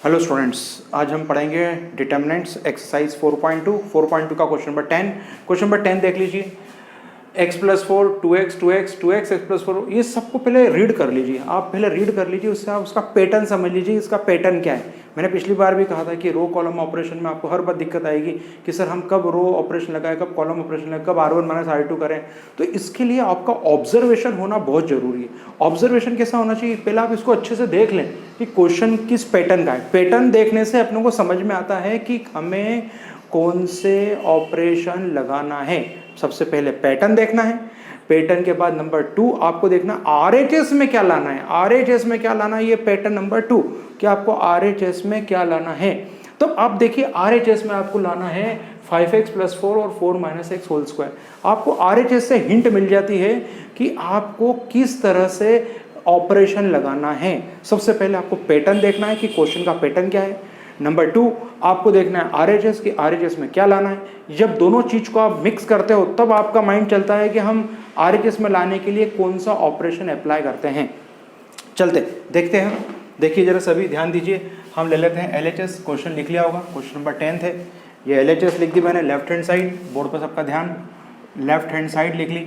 Hello students, आज हम पढ़ेंगे डिटर्मिनेंट्स एक्सरसाइज 4.2 का क्वेश्चन नंबर 10। क्वेश्चन नंबर 10 देख लीजिए। x plus 4 2x x plus 4, ये सबको पहले रीड कर लीजिए। आप पहले रीड कर लीजिए, उससे आप उसका पैटर्न समझ लीजिए। इसका पैटर्न क्या है। मैंने पिछली बार भी कहा था कि रो कॉलम ऑपरेशन में आपको हर बार दिक्कत आएगी कि सर हम कब रो ऑपरेशन लगाएं, कब कॉलम ऑपरेशन लगाएं, कब R1 माइनस R2 करें। तो इसके लिए आपका ऑब्जर्वेशन होना बहुत जरूरी है। ऑब्जर्वेशन कैसा होना चाहिए, पहले आप इसको अच्छे से देख लें कि क्वेश्चन किस पैटर्न का है। पैटर्न देखने से अपनों को समझ में आता है कि हमें कौन से ऑपरेशन लगाना है। सबसे पहले पैटर्न देखना है। पैटर्न के बाद नंबर 2 आपको देखना RHS में क्या लाना है। RHS में क्या लाना है, ये पैटर्न नंबर 2 कि आपको RHS में क्या लाना है। तो आप देखिए RHS में आपको लाना है 5x प्लस 4 और 4 माइनस एक्स होल स्क्वायर। आपको RHS से हिंट मिल जाती है कि आपको किस तरह से ऑपरेशन लगाना है। सबसे पहले आपको पैटर्न देखना है कि क्वेश्चन का पैटर्न क्या है। नंबर 2 आपको देखना है RHS की RHS में क्या लाना है। जब दोनों चीज को आप मिक्स करते हो तब आपका माइंड चलता है कि हम RHS में लाने के लिए कौन सा ऑपरेशन अप्लाई करते हैं। चलते देखते हैं। देखिए जरा सभी ध्यान दीजिए, हम ले लेते हैं LHS। क्वेश्चन लिख लिया होगा, क्वेश्चन नंबर 10 है। ये LHS लिख दी मैंने लेफ्ट हैंड साइड, बोर्ड पर सबका ध्यान। लेफ्ट हैंड साइड लिख ली।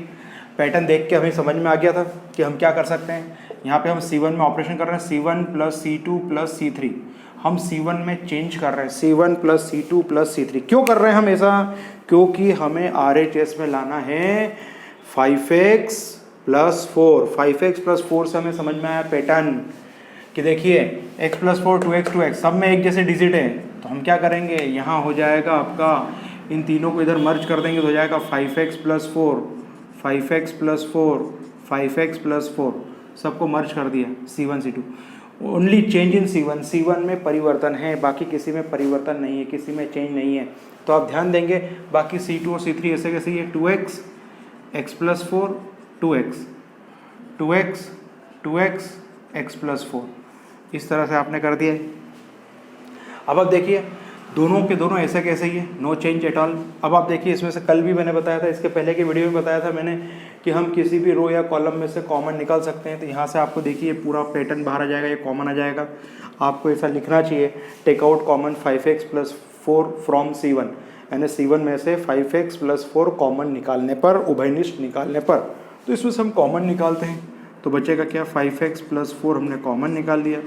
पैटर्न देख के हमें समझ में आ गया था कि हम क्या कर सकते हैं। यहाँ पे हम C1 में ऑपरेशन कर रहे हैं, C1 plus C2 plus C3। हम C1 में चेंज कर रहे हैं, C1 plus C2 plus C3। क्यों कर रहे हैं हम ऐसा, क्योंकि हमें RHS में लाना है 5x प्लस 4। 5x प्लस 4 से हमें समझ में आया पैटर्न कि देखिए x प्लस 4 2x सब में एक जैसे डिजिट है। तो हम क्या करेंगे, यहाँ हो जाएगा आपका, इन तीनों को इधर मर्ज कर देंगे तो हो जाएगा 5x plus 4 5x plus 4 5x plus 4। सबको मर्ज कर दिया C1 C2। Only change in C1 में परिवर्तन है, बाकी किसी में परिवर्तन नहीं है, किसी में चेंज नहीं है। तो आप ध्यान देंगे बाकी C2 और C3 ऐसे कैसे है, 2x x plus 4 2x x plus 4, इस तरह से आपने कर दिया। अब आप देखिए दोनों के दोनों ऐसे कैसे ही है, नो चेंज एट ऑल। अब आप देखिए इसमें से कल भी मैंने बताया था, इसके पहले की वीडियो में बताया था मैंने कि हम किसी भी रो या कॉलम में से कॉमन निकाल सकते हैं। तो यहाँ से आपको देखिए पूरा पैटर्न बाहर आ जाएगा, ये कॉमन आ जाएगा। आपको ऐसा लिखना चाहिए, take out common 5x plus 4 from C1, यानी C1 में से 5x प्लस 4 कॉमन निकालने पर, उभयनिष्ठ निकालने पर। तो इसमें से हम कॉमन निकालते हैं तो बचेगा क्या, 5x प्लस 4 हमने कॉमन निकाल दिया।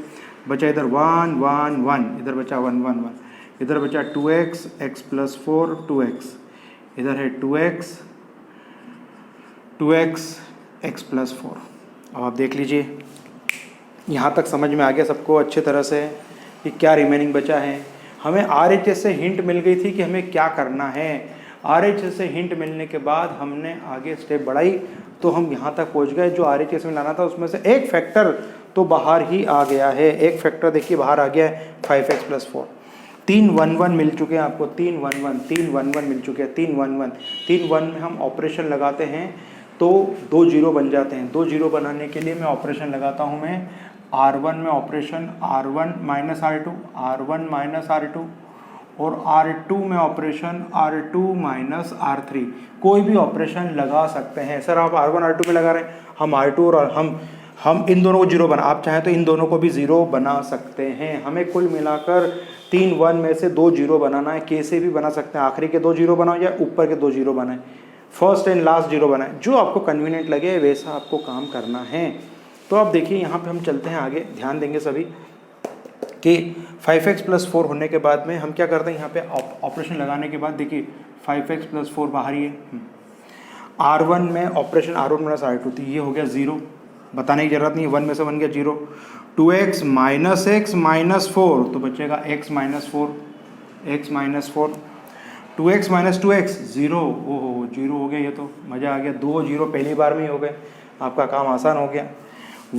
बचा इधर 1 1 1, इधर बचा 1 1 1, इधर बचा 2x x प्लस 4 2x, इधर है 2x x प्लस 4। अब आप देख लीजिए यहाँ तक समझ में आ गया सबको अच्छे तरह से कि क्या रिमेनिंग बचा है। हमें RHS से हिंट मिल गई थी कि हमें क्या करना है। RHS से हिंट मिलने के बाद हमने आगे स्टेप बढ़ाई तो हम यहाँ तक पहुँच गए। जो RHS में लाना था उसमें से एक फैक्टर तो बाहर ही आ गया है। एक फैक्टर देखिए बाहर आ गया है 5x प्लस 4। 3 1 1 मिल चुके हैं आपको, 3 1 1 मिल चुके हैं। 3 1 में हम ऑपरेशन लगाते हैं तो 2 0 बन जाते हैं। 2 0 बनाने के लिए मैं ऑपरेशन लगाता हूँ, मैं R1 में ऑपरेशन R1 माइनस R2 और R2 में ऑपरेशन R2 माइनस R3। कोई भी ऑपरेशन लगा सकते हैं। सर आप R1 R2 में लगा रहे हैं, हम R2 और हम इन दोनों को 0 बना, आप चाहें तो इन दोनों को भी 0 बना सकते हैं। हमें कुल मिलाकर 3 1 में से 2 0 बनाना है। कैसे भी बना सकते हैं, आखिरी के 2 0 बनाओ या ऊपर के 2 0 बनाए, फर्स्ट एंड लास्ट 0 बनाए, जो आपको कन्वीनियंट लगे वैसा आपको काम करना है। तो आप देखिए यहाँ पे हम चलते हैं आगे, ध्यान देंगे सभी कि 5x प्लस 4 होने के बाद में हम क्या करते हैं। यहाँ पे ऑपरेशन लगाने के बाद देखिए 5x प्लस 4 बाहर ही है। R1 में ऑपरेशन R1 माइनस R2, तो ये हो गया 0, बताने की जरूरत नहीं, 1 में से बन गया 0। 2x माइनस x माइनस 4, तो बचेगा x minus 4, 2x minus 2x 0। ओहो 0 हो गया, ये तो मज़ा आ गया। 2 0 पहली बार में ही हो गए, आपका काम आसान हो गया।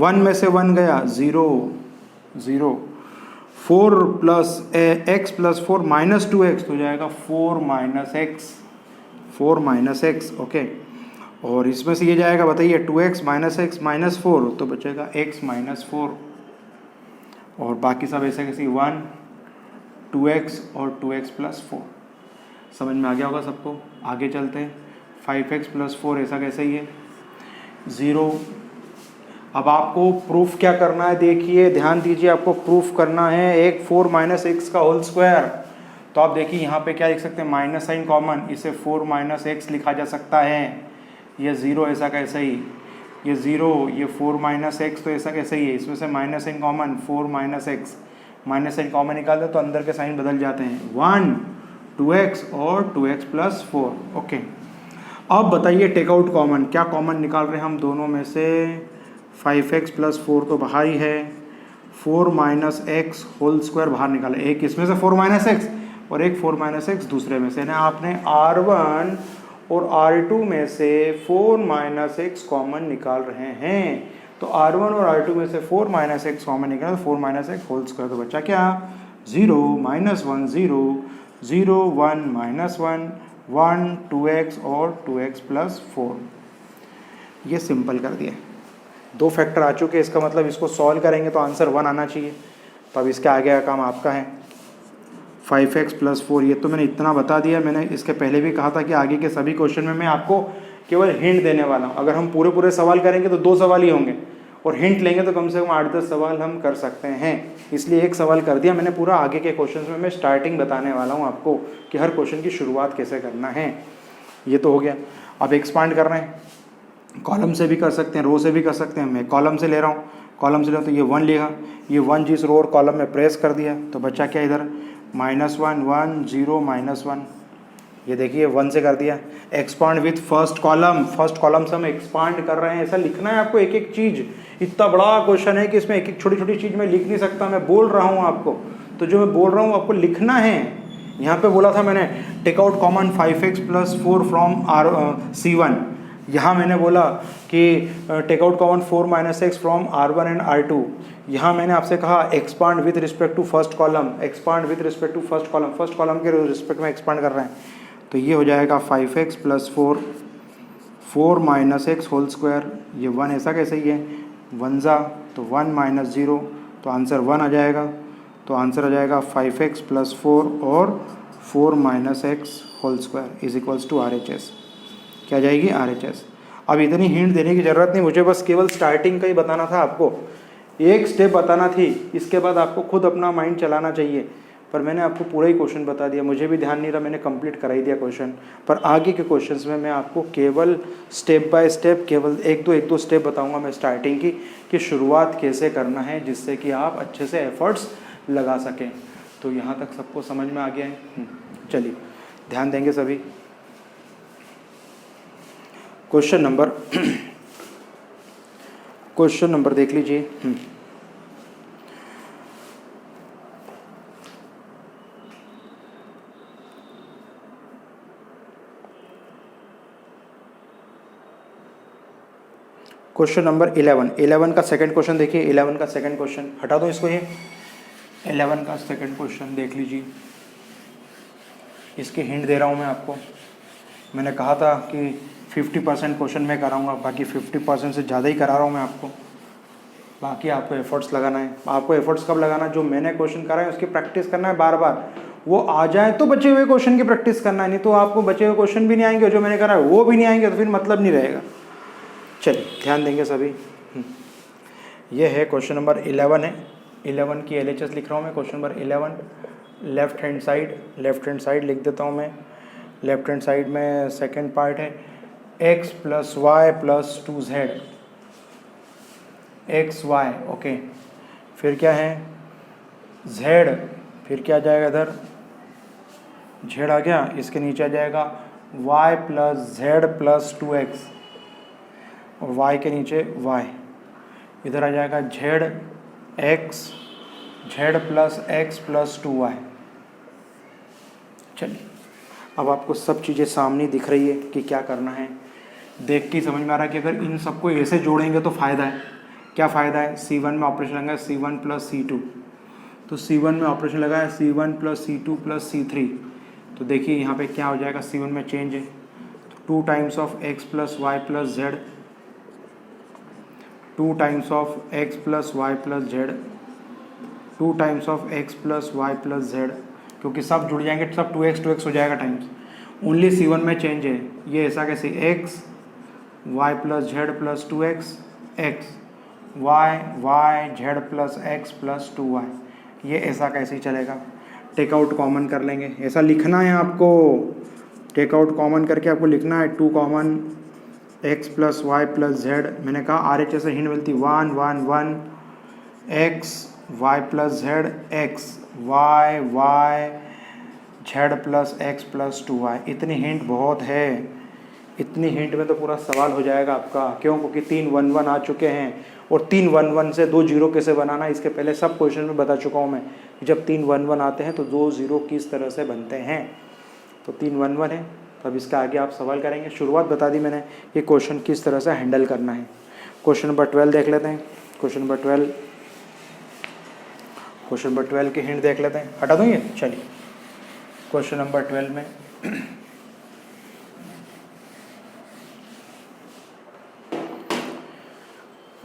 1 में से 1 गया 0 0। 4 plus x plus 4 minus 2x तो हो जाएगा 4 माइनस x, ओके। और इसमें से ये जाएगा, बताइए 2x माइनस x माइनस 4 तो बचेगा x माइनस 4। और बाकी सब ऐसे कैसे 1 2x और 2x प्लस 4। समझ में आ गया होगा सबको। आगे चलते हैं, 5x प्लस 4 ऐसा कैसे ही है 0। अब आपको प्रूफ क्या करना है, देखिए ध्यान दीजिए, आपको प्रूफ करना है एक 4 माइनस एक्स का होल स्क्वायर। तो आप देखिए यहाँ पे क्या लिख सकते हैं, माइनस साइन कॉमन, इसे 4 माइनस एक्स लिखा जा सकता है। ये ज़ीरो ऐसा कैसे ही, ये ज़ीरो, ये 4 माइनस एक्स तो ऐसा कैसे ही है, इसमें से minus sign common, 4 minus x, minus sign common निकाल दो तो अंदर के साइन बदल जाते हैं, 1 2x और 2x प्लस 4। ओके, अब बताइए टेकआउट कॉमन, क्या कॉमन निकाल रहे हैं हम दोनों में से, 5x प्लस 4 तो बाहर ही है, 4 माइनस एक्स होल स्क्वायर बाहर निकाला, एक इसमें से 4 माइनस एक्स और एक 4 माइनस एक्स दूसरे में से, ना आपने R1 और R2 में से 4 माइनस एक्स कॉमन निकाल रहे हैं। तो R1 और R2 में से 4 माइनस एक्स कॉमन निकाला, तो 4 माइनस एक्स होल स्क्वायर, तो बच्चा क्या 0 माइनस 1 0 0 1 माइनस 1 1 2x और 2x प्लस 4। ये सिंपल कर दिया, दो फैक्टर आ चुके, इसका मतलब इसको सॉल्व करेंगे तो आंसर 1 आना चाहिए। तो अब इसके आगे का काम आपका है, 5x प्लस 4, ये तो मैंने इतना बता दिया। मैंने इसके पहले भी कहा था कि आगे के सभी क्वेश्चन में मैं आपको केवल हिंट देने वाला हूँ। अगर हम पूरे सवाल करेंगे तो 2 सवाल ही होंगे, और हिंट लेंगे तो कम से कम 8-10 सवाल हम कर सकते हैं, इसलिए एक सवाल कर दिया मैंने। पूरा आगे के क्वेश्चन में मैं स्टार्टिंग बताने वाला हूँ आपको कि हर क्वेश्चन की शुरुआत कैसे करना है। ये तो हो गया। अब एक्सपांड कर रहे हैं, कॉलम से भी कर सकते हैं, रो से भी कर सकते हैं। मैं कॉलम से ले रहा हूँ, कॉलम से ले तो ये 1 लेगा, ये 1 जिस रो और कॉलम में प्रेस कर दिया तो बच्चा क्या इधर -1 1 0 -1, ये देखिए 1 से कर दिया। एक्सपांड विथ फर्स्ट कॉलम से हम एक्सपांड कर रहे हैं, ऐसा लिखना है आपको एक एक चीज़। इतना बड़ा क्वेश्चन है कि इसमें एक एक छोटी छोटी चीज़ मैं लिख नहीं सकता, मैं बोल रहा हूँ आपको, तो जो मैं बोल रहा हूँ आपको लिखना है। यहाँ पे बोला था मैंने take out common 5x plus 4 from C1, यहाँ मैंने बोला कि take out common 4 minus x from R1 and R2। यहाँ मैंने आपसे कहा expand with respect to first column, expand with respect to first column के रिस्पेक्ट में एक्सपांड कर रहे हैं। तो ये हो जाएगा 5x plus 4 4 minus x whole square, ये 1 ऐसा कैसे ही है, 1 जा तो 1 माइनस 0, तो आंसर 1 आ जाएगा। तो आंसर आ जाएगा 5x प्लस 4 और 4 minus x whole square is equals to RHS। क्या जाएगी RHS। अब इतनी हिंट देने की ज़रूरत नहीं, मुझे बस केवल स्टार्टिंग का ही बताना था आपको, एक स्टेप बताना थी, इसके बाद आपको खुद अपना माइंड चलाना चाहिए। पर मैंने आपको पूरा ही क्वेश्चन बता दिया, मुझे भी ध्यान नहीं रहा, मैंने कंप्लीट करा ही दिया क्वेश्चन। पर आगे के क्वेश्चंस में मैं आपको केवल स्टेप बाय स्टेप केवल एक दो स्टेप बताऊंगा मैं स्टार्टिंग की, कि शुरुआत कैसे करना है जिससे कि आप अच्छे से एफर्ट्स लगा सकें। तो यहाँ तक सबको समझ में आ गया है। चलिए ध्यान देंगे सभी। क्वेश्चन नंबर देख लीजिए। क्वेश्चन नंबर 11 का सेकंड क्वेश्चन देखिए। 11 का सेकंड क्वेश्चन हटा दो इसको, ये 11 का सेकंड क्वेश्चन देख लीजिए। इसकी हिंट दे रहा हूँ मैं आपको। मैंने कहा था कि 50% क्वेश्चन मैं कराऊंगा, बाकी 50% से ज़्यादा ही करा रहा हूँ मैं आपको। बाकी आपको एफर्ट्स लगाना है। आपको एफर्ट्स कब लगाना है, जो मैंने क्वेश्चन करा है उसकी प्रैक्टिस करना है बार बार। वो आ जाए तो बचे हुए क्वेश्चन की प्रैक्टिस करना है, नहीं तो आपको बचे हुए क्वेश्चन भी नहीं आएंगे, जो मैंने करा है वो भी नहीं आएंगे, तो फिर मतलब नहीं रहेगा। चलिए ध्यान देंगे सभी। ये है क्वेश्चन नंबर 11 है। 11 की LHS लिख रहा हूँ मैं। Question number 11, left hand side लिख देता हूँ मैं। लेफ्ट हैंड साइड में सेकेंड पार्ट है x plus y plus 2z, x y, okay. फिर क्या है z, फिर क्या आ जाएगा इधर, z आ गया, इसके नीचे आ जाएगा y plus z plus 2x, और y के नीचे y, इधर आ जाएगा z plus x plus 2y। चलिए अब आपको सब चीज़ें सामने दिख रही है कि क्या करना है। देख के समझ में आ रहा है कि अगर इन सबको ऐसे जोड़ेंगे तो फ़ायदा है। क्या फ़ायदा है, C1 में ऑपरेशन लगाया C1 प्लस C2, तो C1 में ऑपरेशन लगाया C1 plus C2 plus C3, तो देखिए यहाँ पे क्या हो जाएगा, C1 में चेंज है, 2 times of x plus y plus z, 2 times of x plus y plus z, 2 times of x plus y plus z, क्योंकि सब जुड़ जाएंगे, सब 2x हो जाएगा टाइम्स। ओनली C1 में चेंज है, ये ऐसा कैसे x y plus z plus 2x x, y z plus x plus 2y, ये ऐसा कैसे चलेगा। टेक आउट कॉमन कर लेंगे, ऐसा लिखना है आपको, टेक आउट कॉमन करके आपको लिखना है 2 common x plus y plus z. मैंने कहा आर एच से हिंट मिलती 1 1 1 x y plus Z x y y z plus x plus 2y। इतनी हिंट बहुत है, इतनी हिंट में तो पूरा सवाल हो जाएगा आपका। क्यों? क्योंकि 3 1 1 आ चुके हैं, और 3 1 1 से 2 0 कैसे बनाना, इसके पहले सब क्वेश्चन में बता चुका हूँ मैं। जब 3 1 1 आते हैं तो 2 0 किस तरह से बनते हैं। तो 3 1 1 है, तो अब इसका आगे आप सवाल करेंगे। शुरुआत बता दी मैंने, ये क्वेश्चन किस तरह से हैंडल करना है। क्वेश्चन नंबर 12 देख लेते हैं। क्वेश्चन नंबर 12 की हिंट देख लेते हैं। हटा दूँ ये, चलिए क्वेश्चन नंबर 12 में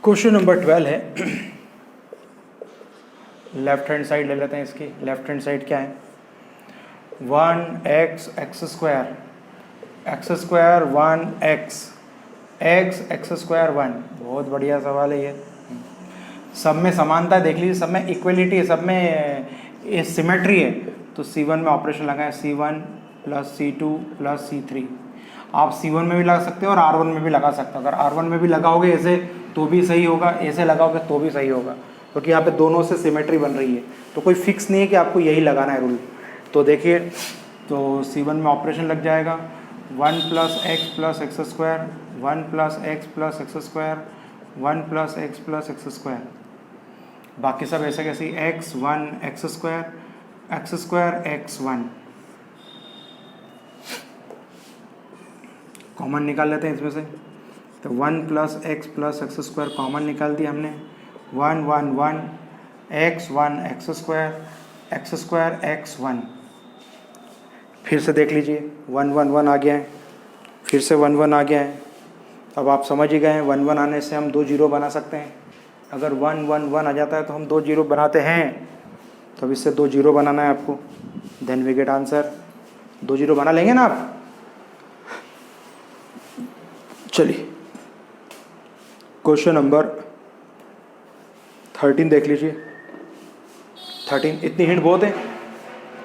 क्वेश्चन नंबर 12 है, लेफ्ट हैंड साइड ले लेते हैं इसकी। लेफ्ट हैंड साइड क्या है, 1x x square 1 x square 1। बहुत बढ़िया सवाल है ये। सब में समानता देख लीजिए, सब में इक्वलिटी है, सब में सिमेट्री है। तो C1 में ऑपरेशन लगाएं, C1 plus C2 plus C3। आप C1 में भी लगा सकते हो और R1 में भी लगा सकते हो। अगर R1 में भी लगाओगे ऐसे तो भी सही होगा, ऐसे लगाओगे तो भी सही होगा, क्योंकि यहाँ पे दोनों से सिमेट्री बन रही है। तो कोई फिक्स नहीं है कि आपको यही लगाना है रूल। तो देखिए, तो C1 में ऑपरेशन लग जाएगा 1 plus x square 1 plus x plus x square 1 plus x square. बाकी सब ऐसे कैसे, x1 x square x1। Common निकाल लेते हैं इसमें से। तो 1 प्लस एक्स स्क्वायर कॉमन निकाल दिया हमने। 1 1 1 x1 एक्स स्क्वायर x1। फिर से देख लीजिए, 1 1 1 आ गया है, फिर से 1 1 आ गया है। अब आप समझ ही गए हैं, 1 1 आने से हम 2 0 बना सकते हैं। अगर 1 1 1 आ जाता है तो हम 2 0 बनाते हैं। तो अब इससे 2 0 बनाना है आपको, देन वी गेट आंसर। 2 0 बना लेंगे ना आप। चलिए क्वेश्चन नंबर 13 देख लीजिए। 13, इतनी हिंट बहुत है।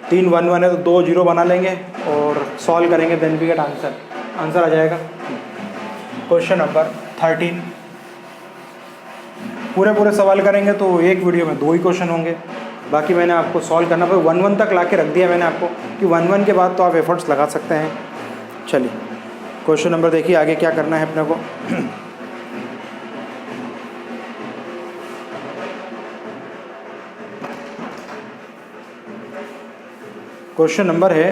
3 1 1 है तो 2 0 बना लेंगे और सॉल्व करेंगे, then we get answer. Answer आ जाएगा। क्वेश्चन नंबर 13, पूरे सवाल करेंगे तो एक वीडियो में 2 ही क्वेश्चन होंगे। बाकी मैंने आपको सॉल्व करना पर 1 1 तक ला के रख दिया मैंने आपको, कि 1 1 के बाद तो आप एफर्ट्स लगा सकते हैं। चलिए क्वेश्चन नंबर देखिए, आगे क्या करना है अपने को। क्वेश्चन नंबर है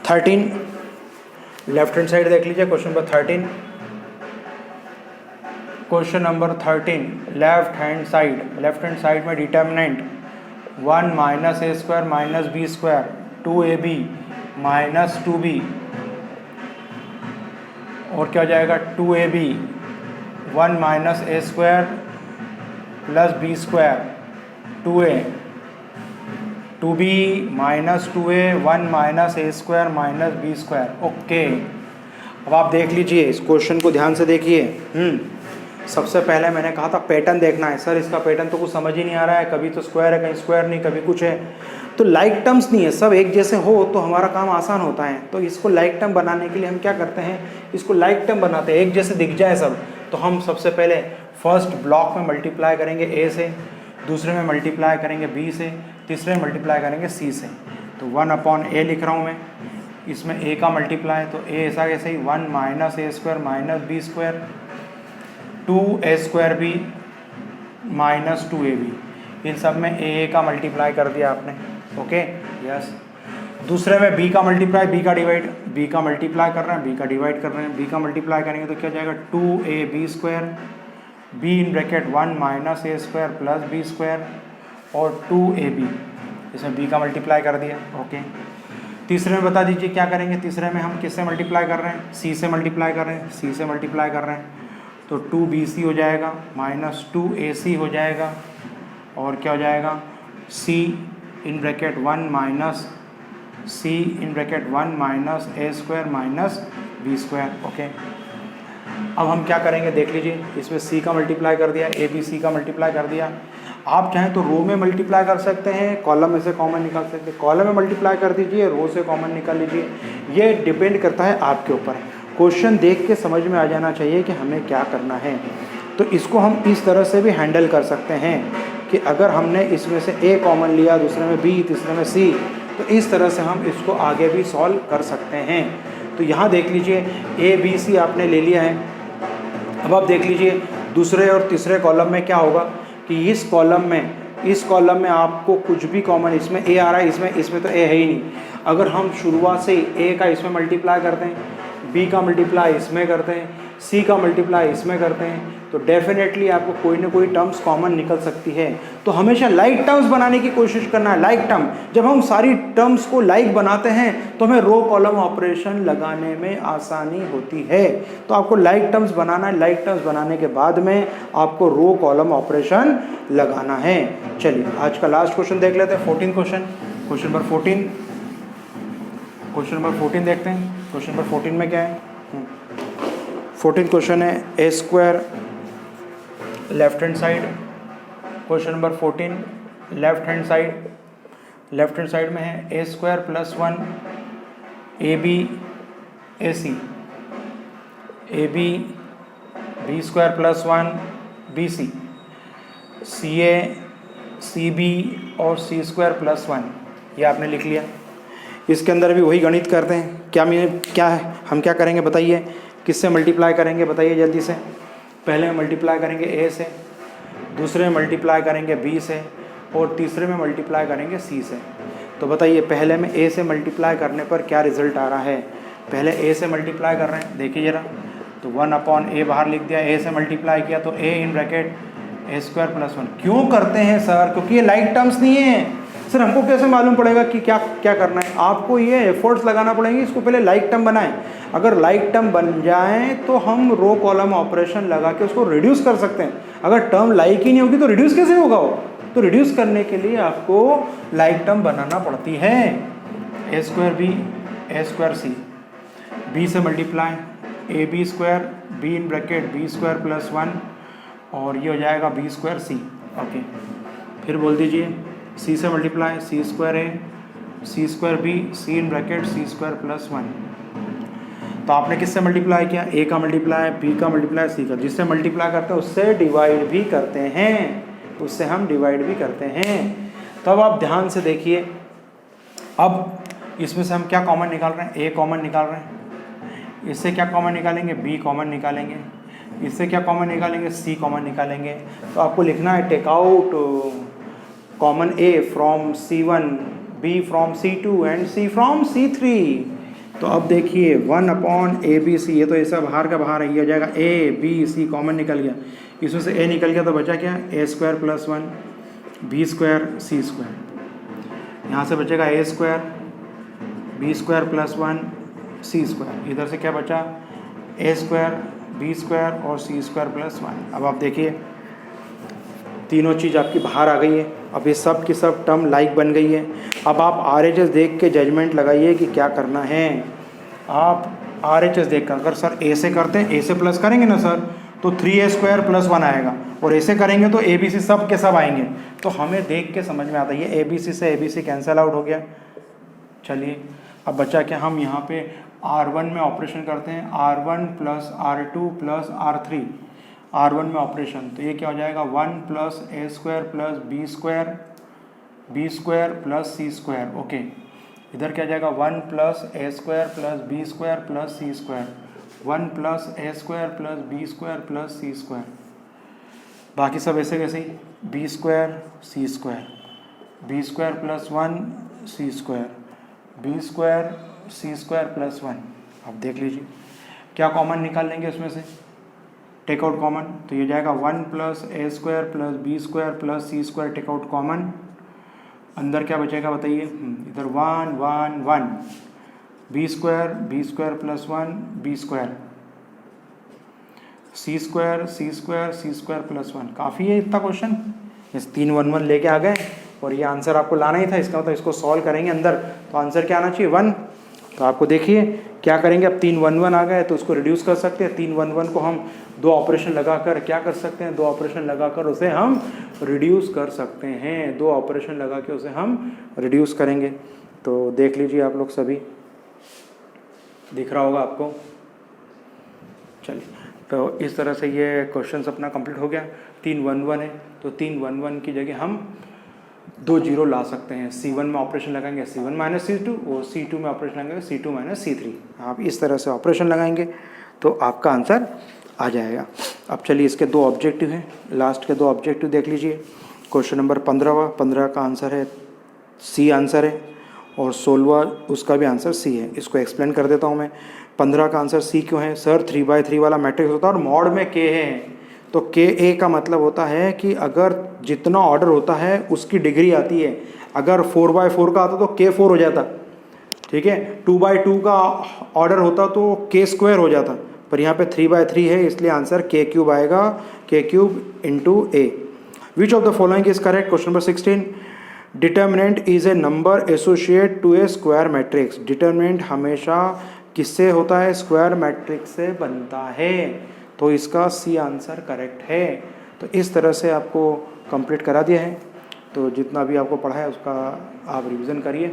13, लेफ्ट हैंड साइड देख लीजिए। Question number 13, question number 13 left hand side में डिटर्मिनेंट 1 माइनस ए square minus B square 2ab minus 2b, और क्या हो जाएगा 2ab 1 माइनस ए square plus B square 2a 2b minus 2a 1 minus ए square minus B square. Okay, अब आप देख लीजिए, इस क्वेश्चन को ध्यान से देखिए। सबसे पहले मैंने कहा था पैटर्न देखना है। सर इसका पैटर्न तो कुछ समझ ही नहीं आ रहा है, कभी तो स्क्वायर है, कहीं स्क्वायर नहीं, कभी कुछ है। तो लाइक टर्म्स नहीं है, सब एक जैसे हो तो हमारा काम आसान होता है। तो इसको लाइक टर्म बनाने के लिए हम क्या करते हैं, इसको लाइक टर्म बनाते हैं, एक जैसे दिख जाए सब। तो हम सबसे पहले फर्स्ट ब्लॉक में मल्टीप्लाई करेंगे ए से, दूसरे में मल्टीप्लाई करेंगे बी से, तीसरे में मल्टीप्लाई करेंगे सी से। तो 1/a लिख रहा हूँ मैं, इसमें a का मल्टीप्लाई, तो a ऐसा कैसे ही 1 माइनस ए square minus B square 2a square B minus 2ab। इन सब में a का मल्टीप्लाई कर दिया आपने। Okay yes. दूसरे में b का मल्टीप्लाई, b का डिवाइड, b का मल्टीप्लाई कर रहे हैं, b का डिवाइड कर रहे हैं। b का मल्टीप्लाई करेंगे तो क्या जाएगा 2ab square b in bracket 1 minus A square plus B square और 2ab, इसमें b का मल्टीप्लाई कर दिया। ओके, तीसरे में बता दीजिए क्या करेंगे। तीसरे में हम किससे मल्टीप्लाई कर रहे हैं, c से मल्टीप्लाई कर रहे हैं, c से मल्टीप्लाई कर रहे हैं। तो 2bc हो जाएगा माइनस 2ac हो जाएगा, और क्या हो जाएगा c in bracket 1 minus c in bracket 1 minus A square minus B square. Okay, अब हम क्या करेंगे देख लीजिए, इसमें सी का मल्टीप्लाई कर दिया, ए बी सी का मल्टीप्लाई कर दिया। आप चाहें तो रो में मल्टीप्लाई कर सकते हैं, कॉलम में से कॉमन निकाल सकते हैं, कॉलम में मल्टीप्लाई कर दीजिए, रो से कॉमन निकाल लीजिए, ये डिपेंड करता है आपके ऊपर। क्वेश्चन देख के समझ में आ जाना चाहिए कि हमें क्या करना है। तो इसको हम इस तरह से भी हैंडल कर सकते हैं कि अगर हमने इसमें से ए कॉमन लिया, दूसरे में बी, तीसरे में सी, तो इस तरह से हम इसको आगे भी सॉल्व कर सकते हैं। तो यहाँ देख लीजिए ए बी सी आपने ले लिया है। अब आप देख लीजिए दूसरे और तीसरे कॉलम में क्या होगा कि इस कॉलम में आपको कुछ भी कॉमन, इसमें ए आ रहा है, इसमें तो ए है ही नहीं। अगर हम शुरुआत से ए का इसमें मल्टीप्लाई करते हैं, बी का मल्टीप्लाई इसमें करते हैं, सी का मल्टीप्लाई इसमें करते हैं, तो डेफिनेटली आपको कोई ना कोई टर्म्स कॉमन निकल सकती है। तो हमेशा लाइक टर्म्स बनाने की कोशिश करना है। लाइक टर्म, जब हम सारी टर्म्स को लाइक बनाते हैं तो हमें रो कॉलम ऑपरेशन लगाने में आसानी होती है। तो आपको लाइक टर्म्स बनाना है, लाइक टर्म्स बनाने के बाद में आपको रो कॉलम ऑपरेशन लगाना है। चलिए आज का लास्ट क्वेश्चन देख लेते हैं, 14 क्वेश्चन, क्वेश्चन नंबर 14 देखते हैं। क्वेश्चन नंबर 14 में क्या है? 14 क्वेश्चन है ए square left hand side. Question number 14 left hand side में है ए square plus 1 A B A C, A B B square plus 1 B C, C A C B और C square plus 1, ये आपने लिख लिया। इसके अंदर भी वही गणित करते हैं। क्या है, हम क्या करेंगे बताइए, किससे मल्टीप्लाई करेंगे बताइए जल्दी से। पहले में मल्टीप्लाई करेंगे ए से, दूसरे में मल्टीप्लाई करेंगे बी से, और तीसरे में मल्टीप्लाई करेंगे सी से। तो बताइए पहले में ए से मल्टीप्लाई करने पर क्या रिजल्ट आ रहा है। पहले ए से मल्टीप्लाई कर रहे हैं, देखिए ज़रा, तो 1/a बाहर लिख दिया। ए से मल्टीप्लाई किया तो A in bracket A square plus 1। क्यों करते हैं सर? क्योंकि ये लाइक टर्म्स नहीं है। सर हमको कैसे मालूम पड़ेगा कि क्या क्या करना है? आपको ये एफर्ट्स लगाना पड़ेंगे, इसको पहले लाइक टर्म बनाएं। अगर लाइक टर्म बन जाए तो हम रो कॉलम ऑपरेशन लगा के उसको रिड्यूस कर सकते हैं। अगर टर्म लाइक ही नहीं होगी तो रिड्यूस कैसे होगा वो? तो रिड्यूस करने के लिए आपको लाइक टर्म बनाना पड़ती है। ए square b a square c, b से multiply a b square b in bracket b square plus 1, और ये हो जाएगा बी स्क्वायर सी। ओके, फिर बोल दीजिए सी से multiply c square a c square b c in bracket c square plus 1। तो आपने किससे मल्टीप्लाई किया? ए का मल्टीप्लाई, बी का मल्टीप्लाई, सी का। जिससे मल्टीप्लाई करते हैं उससे डिवाइड भी करते हैं, उससे हम डिवाइड भी करते हैं। तो अब आप ध्यान से देखिए, अब इसमें से हम क्या कॉमन निकाल रहे हैं? ए कॉमन निकाल रहे हैं। इससे क्या कॉमन निकालेंगे? बी कॉमन निकालेंगे। इससे क्या कॉमन निकालेंगे? सी कॉमन निकालेंगे। तो आपको लिखना है take out common a from C1, B from C2 and C from C3। तो अब देखिए 1/ABC, ये तो ऐसा बाहर का बाहर है, ये हो जाएगा A B C कॉमन निकल गया। इसमें से A निकल गया तो बचा क्या? A square plus 1 B square C square. यहाँ से बचेगा A square B square plus 1 C square. इधर से क्या बचा? A स्क्वायर B स्क्वायर और C स्क्वायर प्लस 1। अब आप देखिए तीनों चीज़ आपकी बाहर आ गई है। अब ये सब की सब टर्म लाइक बन गई है। अब आप RHS देख के जजमेंट लगाइए कि क्या करना है। आप RHS देख कर, अगर सर ए से करते हैं, ए से प्लस करेंगे ना सर, तो 3A स्क्वायर प्लस 1 आएगा, और ऐसे करेंगे तो ABC सब के सब आएंगे। तो हमें देख के समझ में आता है ये ABC से ABC कैंसिल आउट हो गया। चलिए अब बचा क्या? हम यहाँ पे R1 में ऑपरेशन करते हैं, R1 plus R2 plus R3, R1 में ऑपरेशन। तो ये क्या हो जाएगा? 1 plus A square plus B square plus C square. Okay, इधर क्या जाएगा? 1 plus A square plus B square plus C square, 1 plus A square plus B square plus C square. बाकी सब ऐसे कैसे ही, B square C square, B square plus 1 C square, B square C square plus 1। अब देख लीजिए क्या common निकाल लेंगे इसमें से, टेक आउट कॉमन। तो ये जाएगा 1 plus A square plus B square plus C square, take out common. अंदर क्या बचेगा बताइए? इधर 1 1 1, B square plus 1 B square, C square plus 1। काफ़ी है इतना क्वेश्चन। इस 3 1 1 लेके आ गए और ये आंसर आपको लाना ही था। इसका मतलब इसको सॉल्व करेंगे अंदर तो आंसर क्या आना चाहिए? 1 तो आपको देखिए क्या करेंगे, अब 3 1 1 आ गए तो उसको रिड्यूस कर सकते हैं। 3 1 1 को हम 2 ऑपरेशन लगाकर क्या कर सकते हैं, 2 ऑपरेशन लगाकर उसे हम रिड्यूस कर सकते हैं। 2 ऑपरेशन लगा के उसे हम रिड्यूस करेंगे। तो देख लीजिए आप लोग सभी, दिख रहा होगा आपको। चलिए, तो इस तरह से ये क्वेश्चन अपना कंप्लीट हो गया। 3 1 1 है तो 3 1 1 की जगह हम 2 0 ला सकते हैं। C1 में ऑपरेशन लगाएंगे C1 माइनस C2 और C2 में ऑपरेशन लगाएंगे C2 माइनस C3। आप इस तरह से ऑपरेशन लगाएंगे तो आपका आंसर आ जाएगा। अब चलिए इसके 2 ऑब्जेक्टिव हैं, लास्ट के 2 ऑब्जेक्टिव देख लीजिए। क्वेश्चन नंबर 15 का आंसर है C आंसर है, और 16वां उसका भी आंसर C है। इसको एक्सप्लेन कर देता हूँ मैं। 15 का आंसर C क्यों है सर, 3/3 वाला मैट्रिक्स होता है और मॉड में K है, तो KA का मतलब होता है कि अगर जितना ऑर्डर होता है उसकी डिग्री आती है। अगर 4/4 का आता तो K4 हो जाता, ठीक है। 2/2 का ऑर्डर होता तो K² हो जाता, पर यहाँ पे 3/3 है इसलिए आंसर K³ आएगा, K³ into A। Which of the following is correct. Question number 16, determinant is a number associate to a square matrix. Determinant हमेशा किससे होता है, स्क्वायर मैट्रिक्स से बनता है, तो इसका C आंसर करेक्ट है। तो इस तरह से आपको कंप्लीट करा दिया है। तो जितना भी आपको पढ़ा है उसका आप रिवीजन करिए,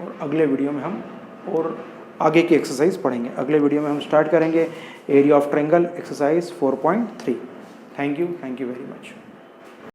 और अगले वीडियो में हम और आगे की एक्सरसाइज पढ़ेंगे। अगले वीडियो में हम स्टार्ट करेंगे area of triangle exercise 4.3। Thank you very much.